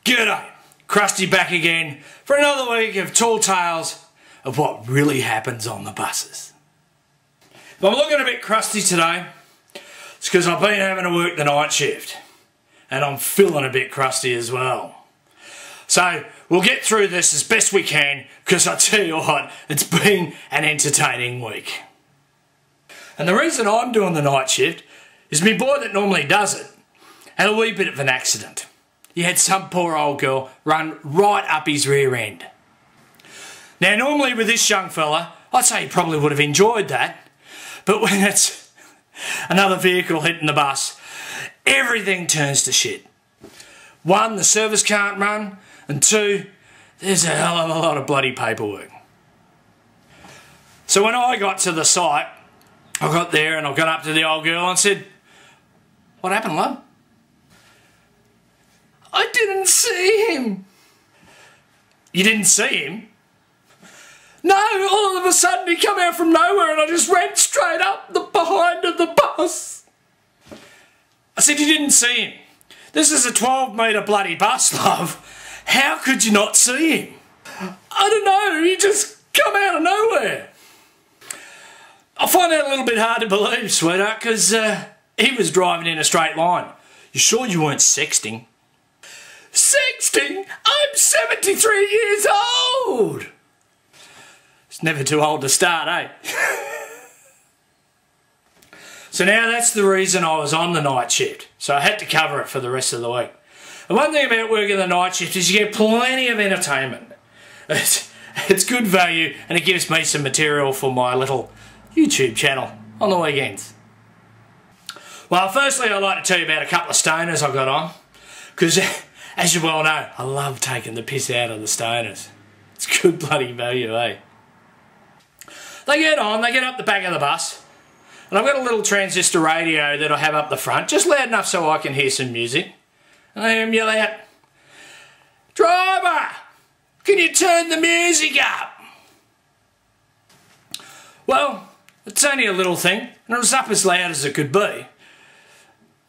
G'day, Krusty back again for another week of tall tales of what really happens on the buses. If I'm looking a bit crusty today, it's because I've been having to work the night shift and I'm feeling a bit crusty as well. So we'll get through this as best we can because I tell you what, it's been an entertaining week. And the reason I'm doing the night shift is my boy that normally does it had a wee bit of an accident. He had some poor old girl run right up his rear end. Now normally with this young fella, I'd say he probably would have enjoyed that, but when it's another vehicle hitting the bus, everything turns to shit. One, the service can't run, and two, there's a hell of a lot of bloody paperwork. So when I got to the site, I got there and I got up to the old girl and said, "What happened, love?" "I didn't see him." "You didn't see him?" "No, all of a sudden he come out from nowhere and I just ran straight up the behind of the bus." I said, "You didn't see him? This is a 12-metre bloody bus, love. How could you not see him?" "I don't know, he just come out of nowhere." I find that a little bit hard to believe, sweetheart, because he was driving in a straight line. You sure you weren't sexting? "Sexting? I'm 73 years old!" It's never too old to start, eh? So now that's the reason I was on the night shift. So I had to cover it for the rest of the week. The one thing about working the night shift is you get plenty of entertainment. It's good value and it gives me some material for my little YouTube channel on the weekends. Well, firstly I'd like to tell you about a couple of stoners I got on. Because as you well know, I love taking the piss out of the stoners. It's good bloody value, eh? They get on, they get up the back of the bus, and I've got a little transistor radio that I have up the front, just loud enough so I can hear some music. And I hear them yell out, "Driver, can you turn the music up?" Well, it's only a little thing, and it was up as loud as it could be.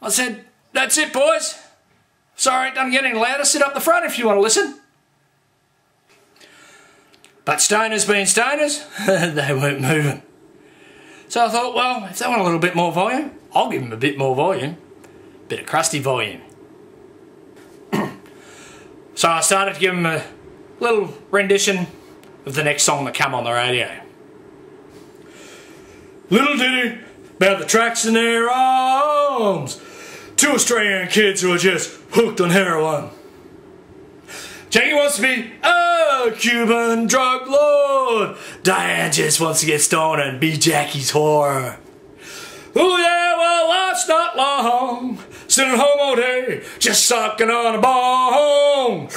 I said, "That's it, boys. Sorry, it doesn't get any louder. Sit up the front if you want to listen." But stoners being stoners, they weren't moving. So I thought, well, if they want a little bit more volume, I'll give them a bit more volume. Bit of crusty volume. So I started to give them a little rendition of the next song that come on the radio. Little ditty about the tracks in their arms. Two Australian kids who are just hooked on heroin. Jackie wants to be a Cuban drug lord. Diane just wants to get stoned and be Jackie's whore. Oh yeah, well life's not long. Sitting home all day, just sucking on a bong.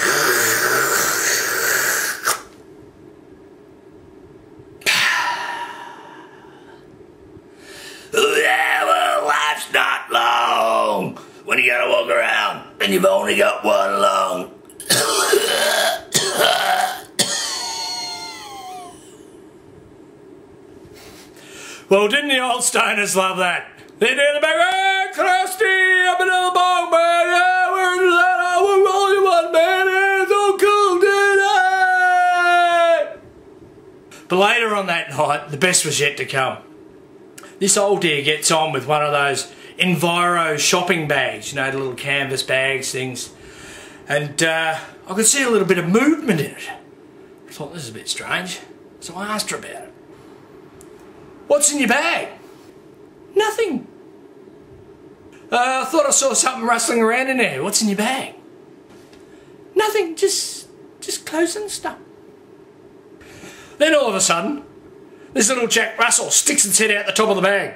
Oh yeah, well life's not long. When you gotta walk around and you've only got one lung. Well, didn't the old stoners love that? They did the back, "Hey, Krusty, up into the bong, man, yeah, we're that, we're only one man, it's so cool today." But later on that night, the best was yet to come. This old dear gets on with one of those Enviro shopping bags, you know, the little canvas bags, things. And I could see a little bit of movement in it. I thought, this is a bit strange. So I asked her about it. "What's in your bag?" "Nothing." I thought I saw something rustling around in there. "What's in your bag?" "Nothing, just clothes and stuff." Then all of a sudden, this little Jack Russell sticks its head out the top of the bag.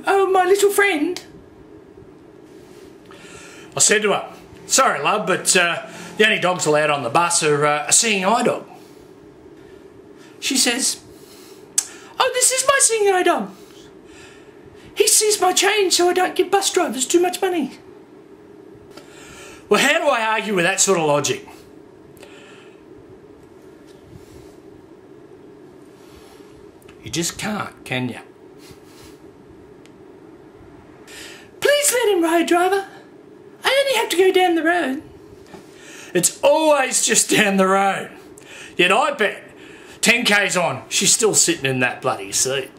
Oh, my little friend." I said to her, "Sorry love, but the only dogs allowed on the bus are a seeing eye dog." She says, "Oh, this is my seeing eye dog. He sees my change so I don't give bus drivers too much money." Well, how do I argue with that sort of logic? You just can't, can you? "Please let him ride, driver. to go down the road. It's always just down the road. Yet I bet 10k's on, she's still sitting in that bloody seat.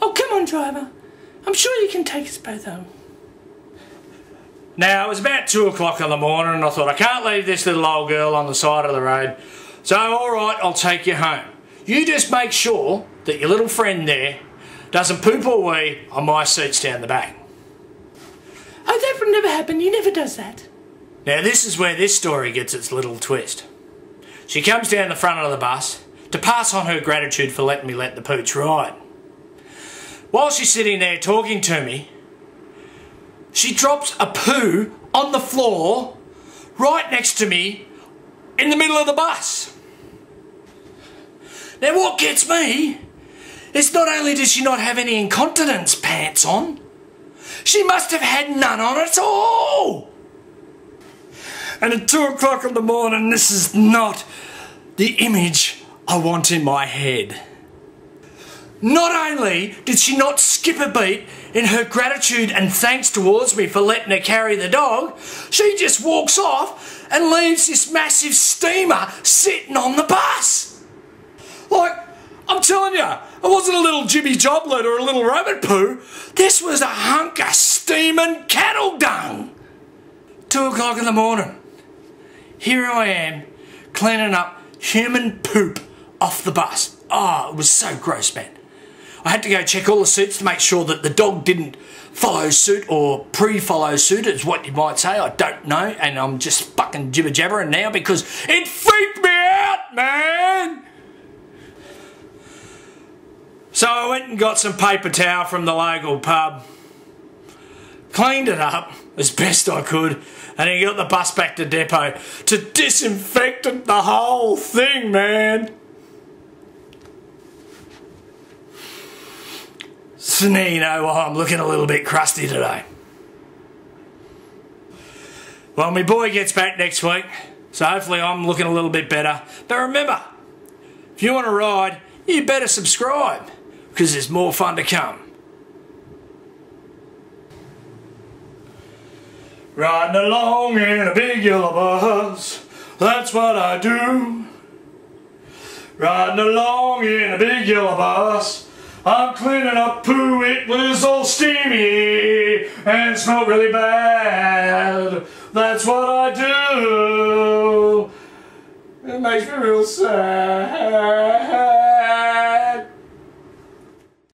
Oh, come on, driver. I'm sure you can take us both home. Now, it was about 2 o'clock in the morning and I thought, I can't leave this little old girl on the side of the road. So, alright, I'll take you home. You just make sure that your little friend there doesn't poop or wee on my seats down the back. Oh, that would never happen. He never does that. Now, this is where this story gets its little twist. She comes down the front of the bus to pass on her gratitude for letting me let the pooch ride. While she's sitting there talking to me, she drops a poo on the floor right next to me in the middle of the bus. Now what gets me is not only does she not have any incontinence pants on, she must have had none on at all. And at 2 o'clock in the morning, this is not the image I want in my head. Not only did she not skip a beat in her gratitude and thanks towards me for letting her carry the dog, she just walks off and leaves this massive steamer sitting on the bus. Like, I'm telling you, it wasn't a little jibby joblet or a little rabbit poo. This was a hunk of steaming cattle dung. 2 o'clock in the morning. Here I am, cleaning up human poop off the bus. Oh, it was so gross, man. I had to go check all the seats to make sure that the dog didn't follow suit or pre-follow suit, is what you might say. I don't know, and I'm just fucking jibber-jabbering now because it freaked me out, man! So I went and got some paper towel from the local pub, cleaned it up as best I could, and then got the bus back to depot to disinfect the whole thing, man. So now you know why I'm looking a little bit crusty today. Well, my boy gets back next week, so hopefully I'm looking a little bit better. But remember, if you want to ride, you better subscribe, because there's more fun to come. Riding along in a big yellow bus, that's what I do. Riding along in a big yellow bus, I'm cleaning up poo, it was all steamy and smelled really bad. That's what I do. It makes me real sad.